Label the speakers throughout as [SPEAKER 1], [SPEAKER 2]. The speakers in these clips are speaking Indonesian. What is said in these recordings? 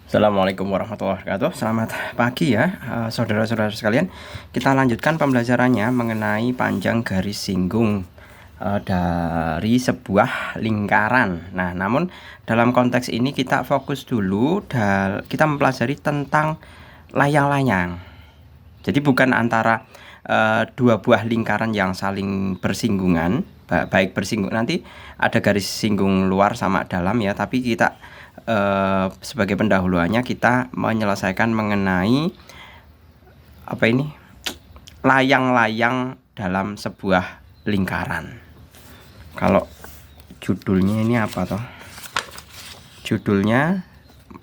[SPEAKER 1] Assalamualaikum warahmatullahi wabarakatuh. Selamat pagi ya, saudara-saudara sekalian. Kita lanjutkan pembelajarannya mengenai panjang garis singgung dari sebuah lingkaran. Nah, namun dalam konteks ini kita fokus dulu kita mempelajari tentang layang-layang. Jadi bukan antara dua buah lingkaran yang saling bersinggungan, baik bersinggung, nanti ada garis singgung luar sama dalam ya, tapi kita sebagai pendahuluannya kita menyelesaikan mengenai layang-layang dalam sebuah lingkaran. Kalau judulnya ini apa toh? Judulnya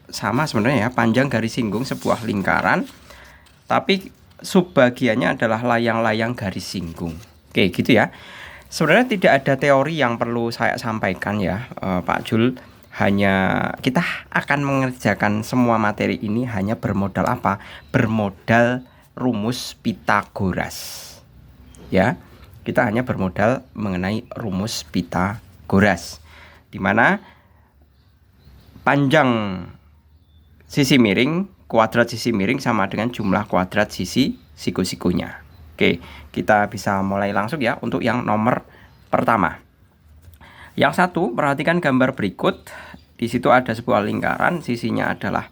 [SPEAKER 1] sama sebenarnya ya, panjang garis singgung sebuah lingkaran, tapi subbagiannya adalah layang-layang garis singgung. Oke, gitu ya. Sebenarnya tidak ada teori yang perlu saya sampaikan ya, Pak Jul. Hanya kita akan mengerjakan semua materi ini hanya bermodal apa? Bermodal rumus Pitagoras. Ya, kita hanya bermodal mengenai rumus Pitagoras, di mana panjang sisi miring kuadrat sisi miring sama dengan jumlah kuadrat sisi siku-sikunya. Oke, kita bisa mulai langsung ya untuk yang nomor pertama. Yang satu, perhatikan gambar berikut. Di situ ada sebuah lingkaran, sisinya adalah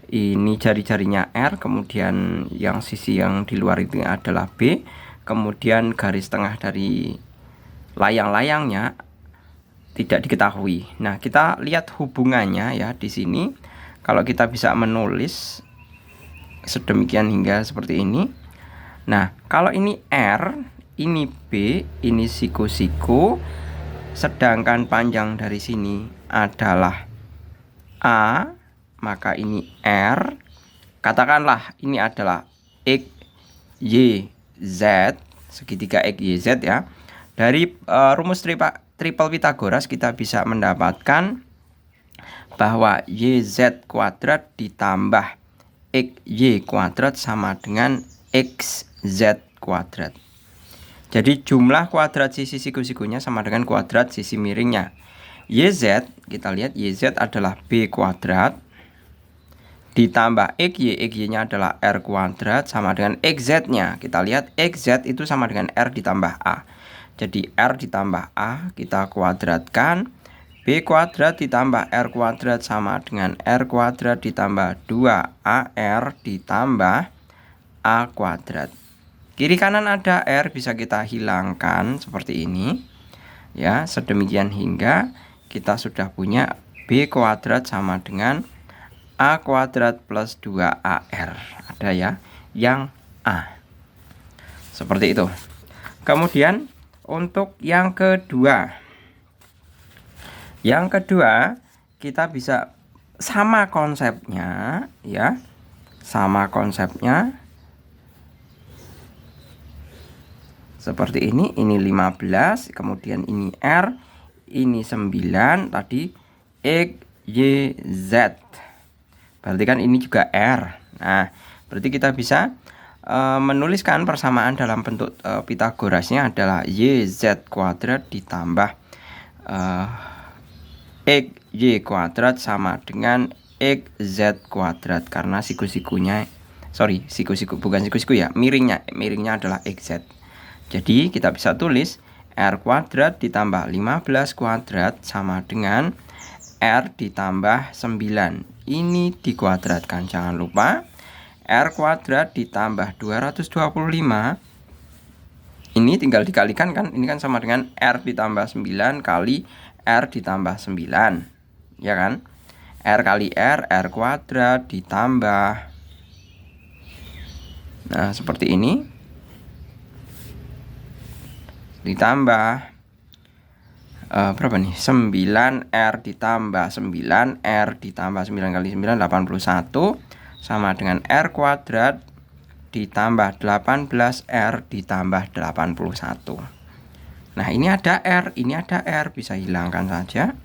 [SPEAKER 1] ini jari-jarinya R, kemudian yang sisi yang di luar itu adalah B, kemudian garis tengah dari layang-layangnya tidak diketahui. Nah, kita lihat hubungannya ya di sini. Kalau kita bisa menulis sedemikian hingga seperti ini. Nah, kalau ini R, ini B, ini siku-siku, sedangkan panjang dari sini adalah A, maka ini R. Katakanlah ini adalah X, Y, Z, segitiga X, Y, Z ya. Dari rumus triple Pitagoras kita bisa mendapatkan bahwa YZ kuadrat ditambah XY kuadrat sama dengan XZ kuadrat. Jadi jumlah kuadrat sisi siku-sikunya sama dengan kuadrat sisi miringnya. YZ, kita lihat YZ adalah B kuadrat ditambah XY, XY-nya adalah R kuadrat sama dengan XZ-nya. Kita lihat XZ itu sama dengan R ditambah A. Jadi R ditambah A kita kuadratkan. B kuadrat ditambah R kuadrat sama dengan R kuadrat ditambah 2AR ditambah A kuadrat. Kiri kanan ada R, bisa kita hilangkan seperti ini ya, sedemikian hingga kita sudah punya B kuadrat sama dengan A kuadrat plus 2AR. Ada ya yang A seperti itu. Kemudian untuk yang kedua kita bisa sama konsepnya ya, sama konsepnya seperti ini 15, kemudian ini R, ini 9, tadi X, Y, Z. Berarti kan ini juga R. Nah, berarti kita bisa menuliskan persamaan dalam bentuk Pitagorasnya adalah YZ kuadrat ditambah XY kuadrat sama dengan XZ kuadrat, karena siku-sikunya miringnya adalah XZ. Jadi kita bisa tulis R kuadrat ditambah 15 kuadrat sama dengan R ditambah 9. Ini dikuadratkan, jangan lupa. R kuadrat ditambah 225. Ini tinggal dikalikan kan, ini kan sama dengan R ditambah 9 kali R ditambah 9. Ya kan? R kali R kuadrat ditambah. Nah, seperti ini. Ditambah berapa nih? 9R ditambah 9R ditambah 9 kali 9 81 sama dengan R kuadrat ditambah 18R ditambah 81. Nah, ini ada R, ini ada R, bisa hilangkan saja.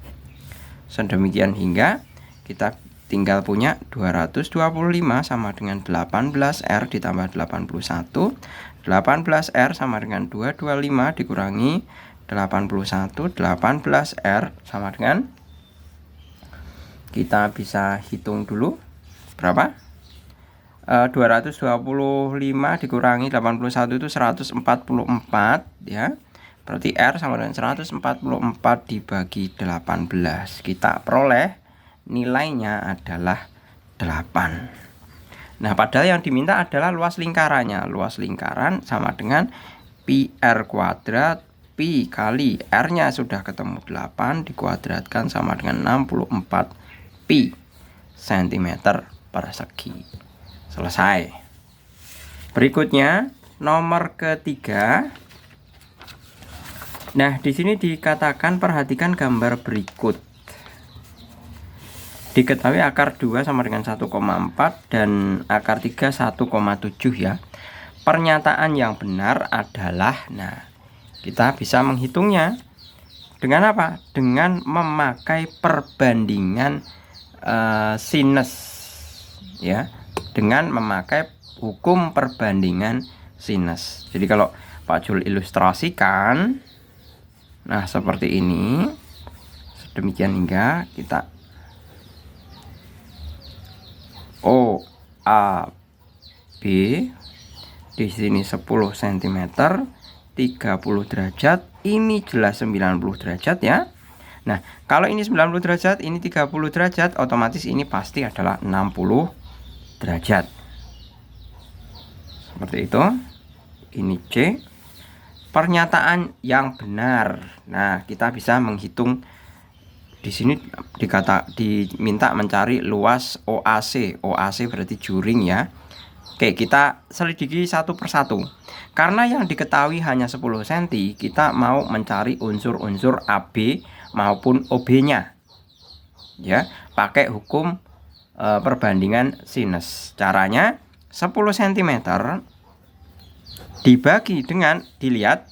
[SPEAKER 1] Sedemikian hingga kita tinggal punya 225 sama dengan 18R ditambah 81. 18R sama dengan 225 dikurangi 81. 18R sama dengan, kita bisa hitung dulu, berapa? 225 dikurangi 81 itu 144 ya. Berarti R sama dengan 144 dibagi 18. Kita peroleh nilainya adalah 8. Nah, padahal yang diminta adalah luas lingkarannya. Luas lingkaran sama dengan pi R kuadrat pi kali R-nya sudah ketemu 8 dikuadratkan sama dengan 64 pi cm persegi. Selesai. Berikutnya nomor ketiga. Nah, di sini dikatakan perhatikan gambar berikut. Diketahui akar 2 sama dengan 1,4 dan akar 3 1,7 ya. Pernyataan yang benar adalah, nah, kita bisa menghitungnya dengan apa? Dengan memakai perbandingan sinus ya, dengan memakai hukum perbandingan sinus. Jadi kalau Pak Jul ilustrasikan, nah seperti ini, sedemikian hingga kita O A B di sini 10 cm 30 derajat, ini jelas 90 derajat ya. Nah, kalau ini 90 derajat, ini 30 derajat, otomatis ini pasti adalah 60 derajat. Seperti itu. Ini C. Pernyataan yang benar. Nah, kita bisa menghitung di sini diminta mencari luas OAC. OAC berarti juring ya. Oke, kita selidiki satu persatu. Karena yang diketahui hanya 10 cm, kita mau mencari unsur-unsur AB maupun OB-nya. Ya, pakai hukum perbandingan sinus. Caranya 10 cm dibagi dengan, dilihat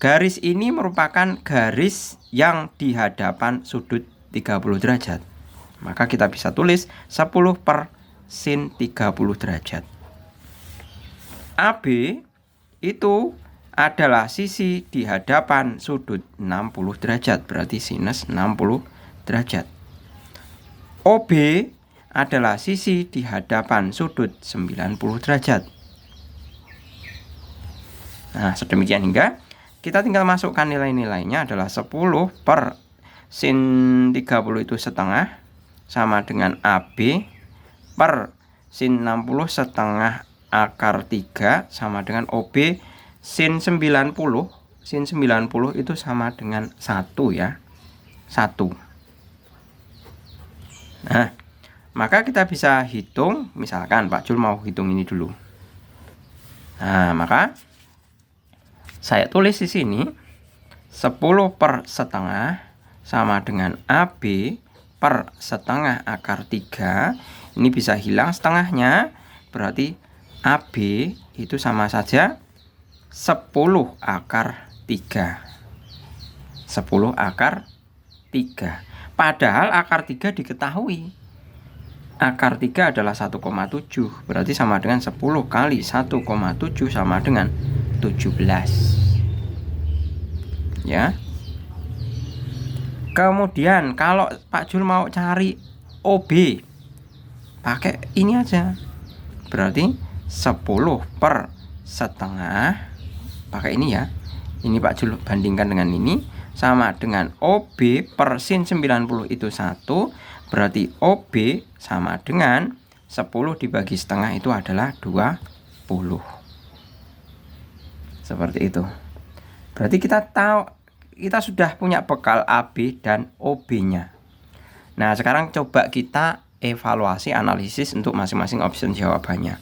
[SPEAKER 1] garis ini merupakan garis yang di hadapan sudut 30 derajat. Maka kita bisa tulis 10 per sin 30 derajat. AB itu adalah sisi di hadapan sudut 60 derajat, berarti sinus 60 derajat. OB adalah sisi di hadapan sudut 90 derajat. Nah, sedemikian hingga kita tinggal masukkan nilai-nilainya adalah 10 per sin 30 itu setengah sama dengan AB per sin 60 setengah akar 3 sama dengan OB sin 90. Sin 90 itu sama dengan 1 ya. 1. Nah, maka kita bisa hitung, misalkan Pak Jul mau hitung ini dulu. Nah, maka saya tulis di sini 10 per setengah sama dengan AB per setengah akar 3. Ini bisa hilang setengahnya, berarti AB itu sama saja 10 akar 3. 10 akar 3. Padahal akar 3 diketahui. Akar 3 adalah 1,7. Berarti sama dengan 10 kali 1,7 sama dengan 17. Ya. Kemudian kalau Pak Jul mau cari OB, pakai ini aja. Berarti 10 per setengah, pakai ini ya. Ini Pak Jul bandingkan dengan ini, sama dengan OB per sin 90 itu 1. Berarti OB sama dengan 10 dibagi setengah itu adalah 20. Seperti itu. Berarti kita tahu, kita sudah punya bekal AB dan OB-nya. Nah, sekarang coba kita evaluasi analisis untuk masing-masing option jawabannya.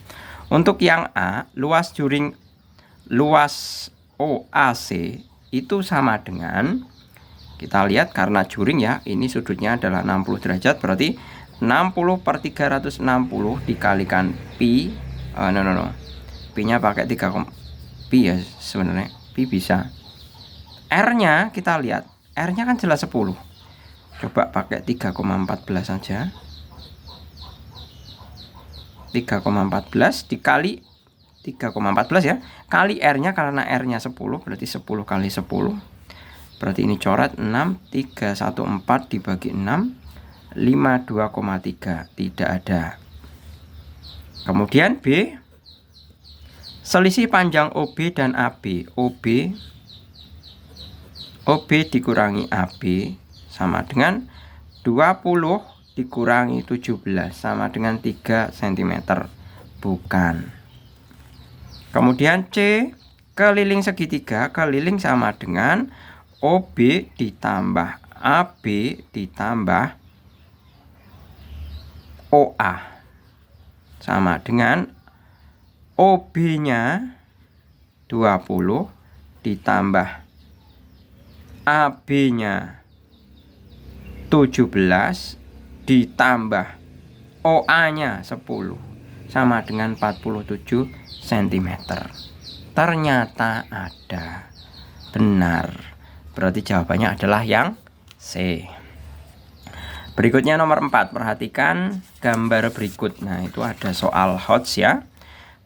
[SPEAKER 1] Untuk yang A, luas juring luas OAC itu sama dengan, kita lihat karena juring ya, ini sudutnya adalah 60 derajat, berarti 60 per 360 dikalikan pi, pi-nya pakai 3 pi ya, sebenarnya pi bisa. R-nya kita lihat, R-nya kan jelas 10. Coba pakai 3,14 saja. 3,14 dikali 3,14 ya, kali R-nya, karena R-nya 10 berarti 10 kali 10. Berarti ini coret 6, 314 dibagi 6, 52,3. Tidak ada. Kemudian B, selisih panjang OB dan AB. OB dikurangi AB sama dengan 20 dikurangi 17 sama dengan 3 cm. Bukan. Kemudian C, keliling segitiga. Keliling sama dengan OB ditambah AB ditambah OA sama dengan OB-nya 20 ditambah AB-nya 17 ditambah OA-nya 10 sama dengan 47 cm. Ternyata ada. Benar. Berarti jawabannya adalah yang C. Berikutnya nomor 4. Perhatikan gambar berikut. Nah, itu ada soal HOTS ya.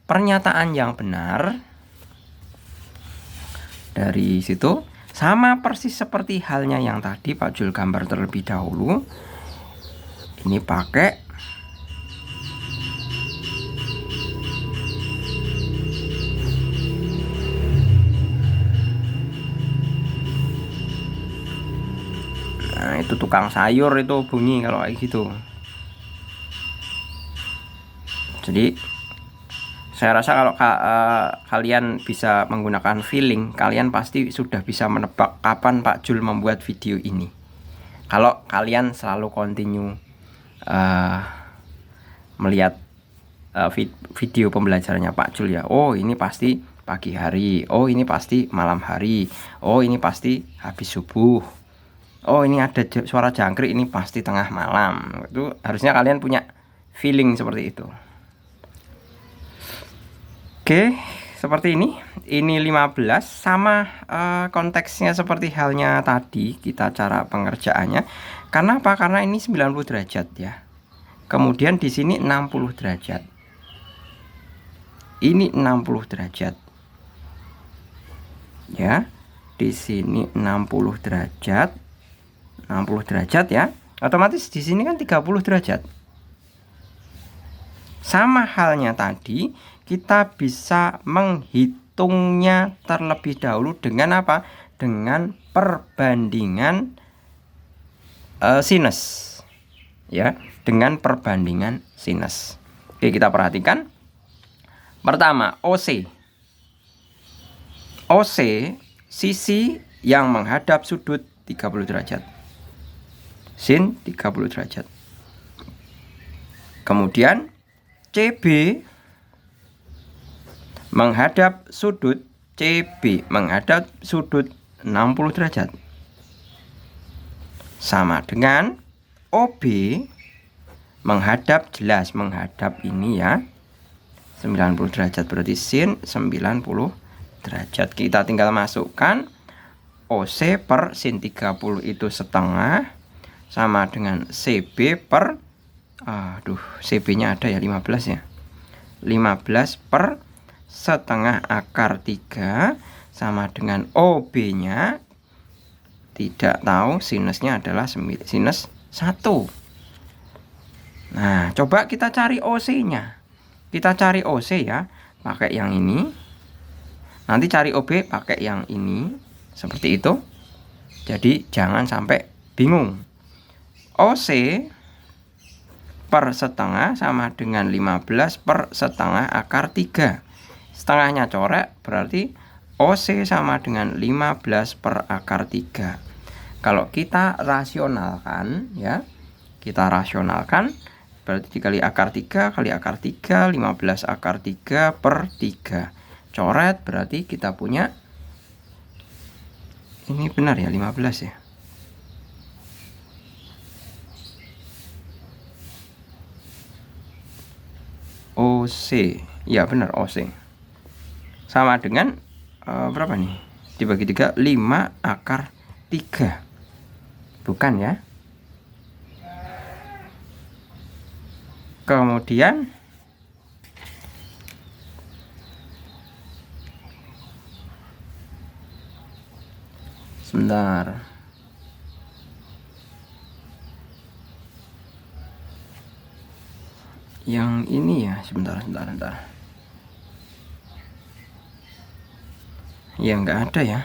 [SPEAKER 1] Pernyataan yang benar dari situ sama persis seperti halnya yang tadi. Pak Jul gambar terlebih dahulu. Ini pakai itu tukang sayur itu bunyi kalau kayak gitu. Jadi saya rasa kalau kalian bisa menggunakan feeling, kalian pasti sudah bisa menebak kapan Pak Jul membuat video ini. Kalau kalian selalu continue melihat video pembelajarannya Pak Jul ya. Oh, ini pasti pagi hari. Oh, ini pasti malam hari. Oh, ini pasti habis subuh. Oh, ini ada suara jangkrik, ini pasti tengah malam. Itu harusnya kalian punya feeling seperti itu. Oke, seperti ini. Ini 15 sama konteksnya seperti halnya tadi kita cara pengerjaannya. Karena apa? Karena ini 90 derajat ya. Kemudian di sini 60 derajat. Ini 60 derajat. Ya. Di sini 60 derajat. 60 derajat ya. Otomatis di sini kan 30 derajat. Sama halnya tadi, kita bisa menghitungnya terlebih dahulu dengan apa? Dengan perbandingan sinus. Ya, dengan perbandingan sinus. Oke, kita perhatikan. Pertama, OC. OC, sisi yang menghadap sudut 30 derajat. Sin 30 derajat. Kemudian CB menghadap sudut menghadap sudut 60 derajat. Sama dengan OB menghadap, jelas menghadap ini ya, 90 derajat, berarti sin 90 derajat. Kita tinggal masukkan OC per sin 30 itu setengah sama dengan CB per CB-nya ada ya 15 ya. 15 per setengah akar 3 sama dengan OB-nya tidak tahu, sinusnya adalah sinus 1. Nah, coba kita cari OC-nya. Kita cari OC ya, pakai yang ini. Nanti cari OB pakai yang ini. Seperti itu. Jadi jangan sampai bingung. OC per setengah sama dengan 15 per setengah akar 3. Setengahnya coret, berarti OC sama dengan 15 per akar 3. Kalau kita rasionalkan ya, berarti dikali akar 3 kali akar 3, 15 akar 3 per 3. Coret, berarti kita punya, ini benar ya 15 ya. OC, ya benar OC. Sama dengan berapa nih? Dibagi 3, 5 akar 3. Bukan ya? Kemudian sebentar. Yang ini ya, sebentar. Ya nggak ada ya.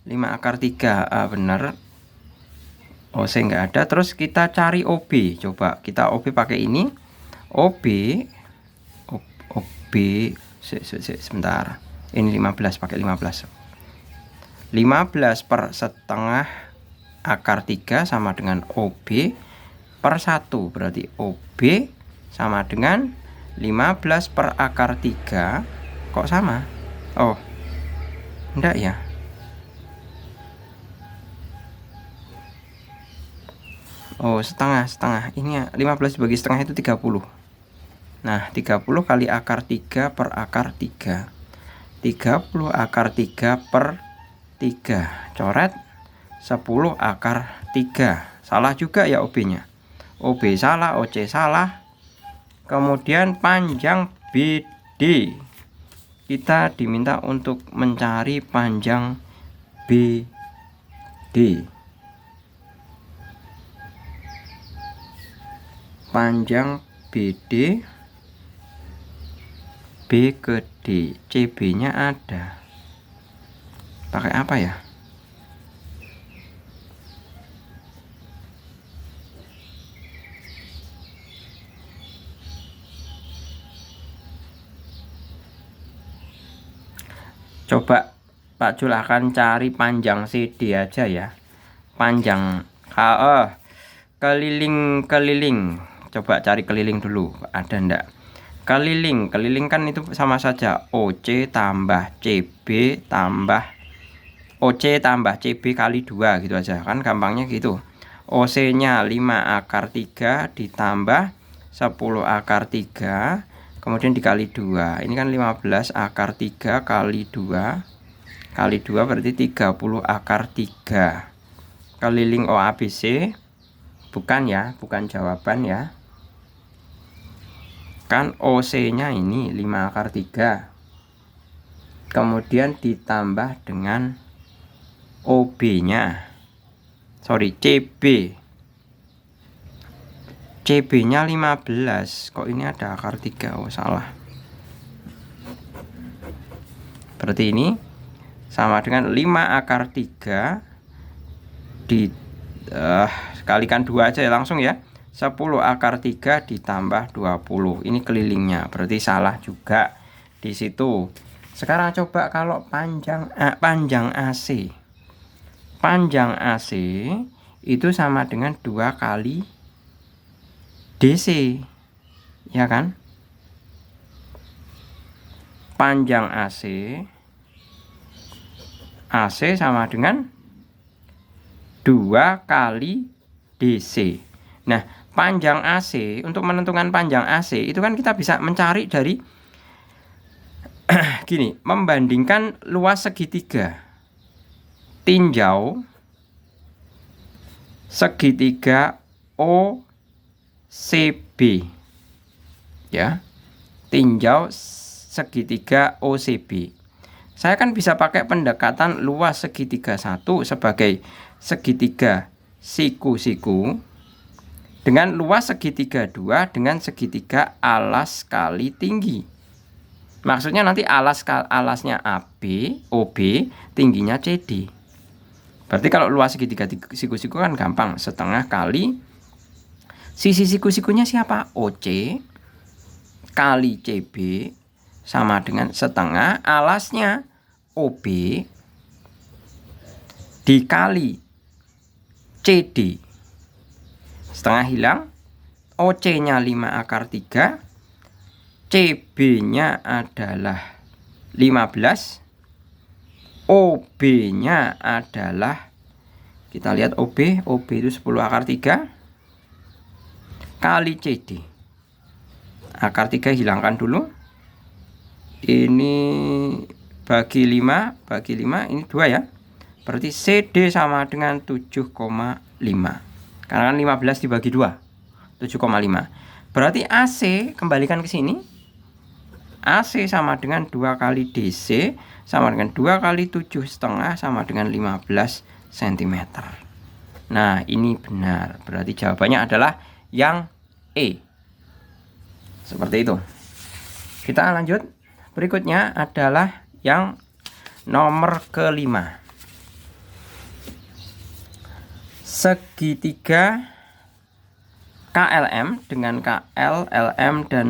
[SPEAKER 1] 5 akar 3, benar. OC nggak ada. Terus kita cari OB. Coba kita OB pakai ini. OB sebentar. Ini 15, pakai 15. 15 per setengah akar 3 sama dengan OB per 1. Berarti OB sama dengan 15 per akar 3. Kok sama? Oh, enggak ya. Oh, setengah. Ini 15 bagi setengah itu 30. Nah, 30 kali akar 3 per akar 3. 30 akar 3 per 3. Coret 10 akar 3. Salah juga ya OB-nya. OB salah, OC salah. Kemudian panjang BD. Kita diminta untuk mencari panjang BD. Panjang BD B ke D, CB nya ada. Pakai apa ya? Coba Pak Jul akan cari panjang CD aja ya. Panjang keliling. Coba cari keliling dulu, ada ndak? Keliling kan itu sama saja OC tambah CB tambah OC tambah CB kali 2 gitu aja kan, gampangnya gitu. OC nya 5 akar 3 ditambah 10 akar 3 kemudian dikali 2. Ini kan 15 akar 3 kali 2 berarti 30 akar 3. Keliling OABC bukan ya, bukan jawaban ya. Kan OC nya ini 5 akar 3 kemudian ditambah dengan OB nya CB nya 15. Kok ini ada akar 3? Oh salah. Berarti ini sama dengan 5 akar 3 kalikan 2 aja ya langsung ya. 10 akar 3 ditambah 20. Ini kelilingnya, berarti salah juga di situ. Sekarang coba kalau panjang AC. Panjang AC itu sama dengan 2 kali DC. Ya kan? Panjang AC sama dengan 2 kali DC. Nah, panjang AC, untuk menentukan panjang AC itu kan kita bisa mencari dari gini, membandingkan luas segitiga. Tinjau segitiga OCB. Ya. Tinjau segitiga OCB. Saya kan bisa pakai pendekatan luas segitiga 1 sebagai segitiga siku-siku dengan luas segitiga 2 dengan segitiga alas kali tinggi. Maksudnya nanti alasnya AB, OB, tingginya CD. Berarti kalau luas segitiga siku-siku kan gampang, setengah kali sisi siku-sikunya siapa? OC kali CB sama dengan setengah alasnya OB dikali CD. Setengah hilang, OC nya 5 akar 3, CB nya adalah 15, OB nya adalah, kita lihat OB itu 10 akar 3 kali CD. Akar 3 hilangkan dulu. Ini bagi 5 ini 2 ya. Berarti CD sama dengan 7,5. Karena kan 15 dibagi 2 7,5. Berarti AC kembalikan ke sini. AC sama dengan 2 kali DC sama dengan 2 kali 7,5 sama dengan 15 cm. Nah, ini benar. Berarti jawabannya adalah yang E. Seperti itu. Kita lanjut. Berikutnya adalah yang nomor kelima. Segitiga KLM dengan KL, LM, dan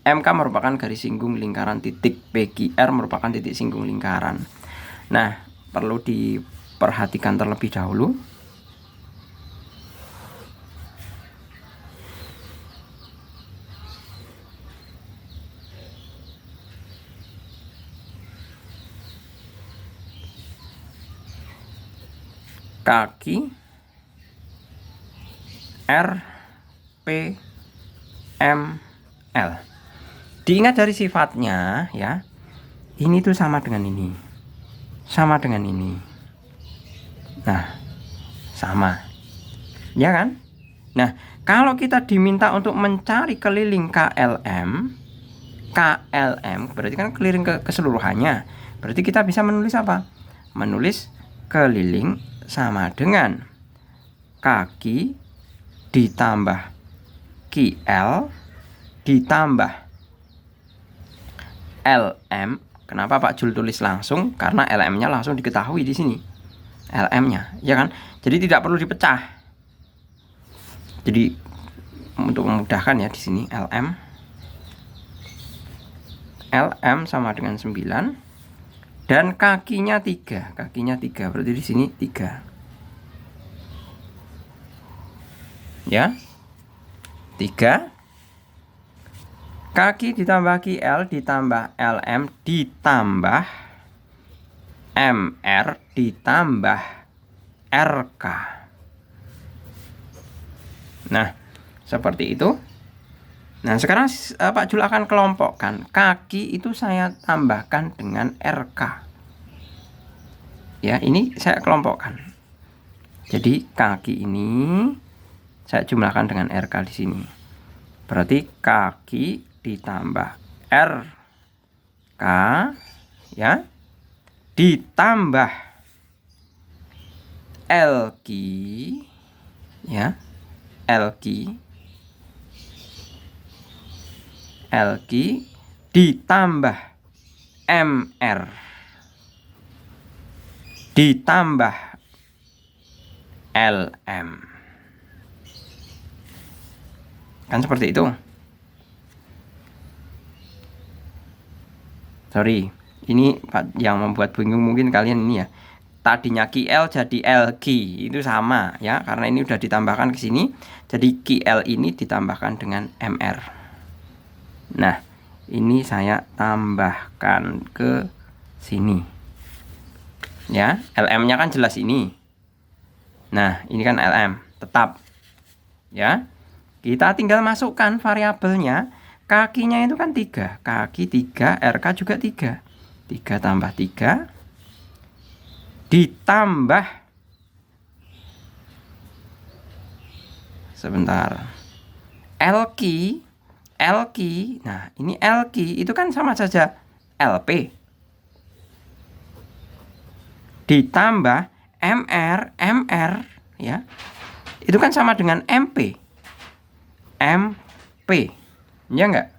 [SPEAKER 1] MK merupakan garis singgung lingkaran, titik PQR merupakan titik singgung lingkaran. Nah, perlu diperhatikan terlebih dahulu. Kaki R, P, M, L. Diingat dari sifatnya ya. Ini tuh sama dengan ini. Sama dengan ini. Nah, sama. Ya kan? Nah, kalau kita diminta untuk mencari keliling KLM berarti kan keliling keseluruhannya. Berarti kita bisa menulis apa? Menulis keliling sama dengan kaki ditambah QL ditambah LM. Kenapa Pak Jul tulis langsung? Karena LM-nya langsung diketahui di sini. LM-nya, ya kan? Jadi tidak perlu dipecah. Jadi untuk memudahkan ya di sini LM sama dengan 9 dan kakinya 3. Kakinya 3. Berarti di sini 3. Ya. 3. Kaki ditambah QL ditambah LM ditambah MR ditambah RK. Nah, seperti itu. Nah, sekarang Pak Jul akan kelompokkan. Kaki itu saya tambahkan dengan RK. Ya, ini saya kelompokkan. Jadi kaki ini saya jumlahkan dengan RK di sini. Berarti kaki ditambah RK ya ditambah LQ ya, LQ ditambah MR ditambah LM. Kan seperti itu. Sorry, ini yang membuat bingung mungkin kalian ini ya. Tadinya QL jadi LQ, itu sama ya, karena ini udah ditambahkan ke sini. Jadi QL ini ditambahkan dengan MR. Nah, ini saya tambahkan ke sini. Ya, LM-nya kan jelas ini. Nah, ini kan LM, tetap. Ya. Kita tinggal masukkan variabelnya. Kakinya itu kan 3. Kaki 3, RK juga 3. 3 tambah 3 ditambah sebentar LQ. Nah, ini LQ itu kan sama saja LP ditambah MR ya. Itu kan sama dengan MP. Ya enggak?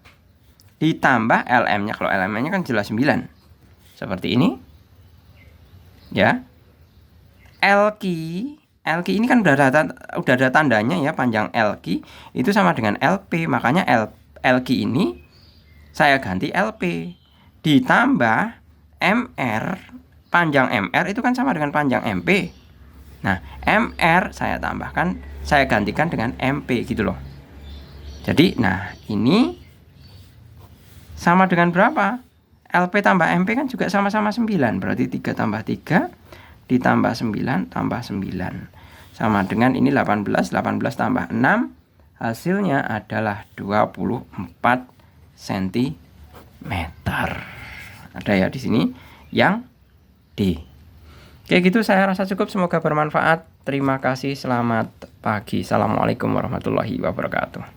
[SPEAKER 1] Ditambah LM-nya. Kalau LM-nya kan jelas 9. Seperti ini. Ya. LQ ini kan udah ada tandanya ya, panjang LQ itu sama dengan LP. Makanya LQ ini saya ganti LP. Ditambah MR, panjang MR itu kan sama dengan panjang MP. Nah, MR saya gantikan dengan MP gitu loh. Jadi, nah ini sama dengan berapa? LP tambah MP kan juga sama-sama 9. Berarti 3 tambah 3 ditambah 9 tambah 9. Sama dengan ini 18 tambah 6. Hasilnya adalah 24 cm. Ada ya di sini yang D. Oke gitu, saya rasa cukup. Semoga bermanfaat. Terima kasih. Selamat pagi. Assalamualaikum warahmatullahi wabarakatuh.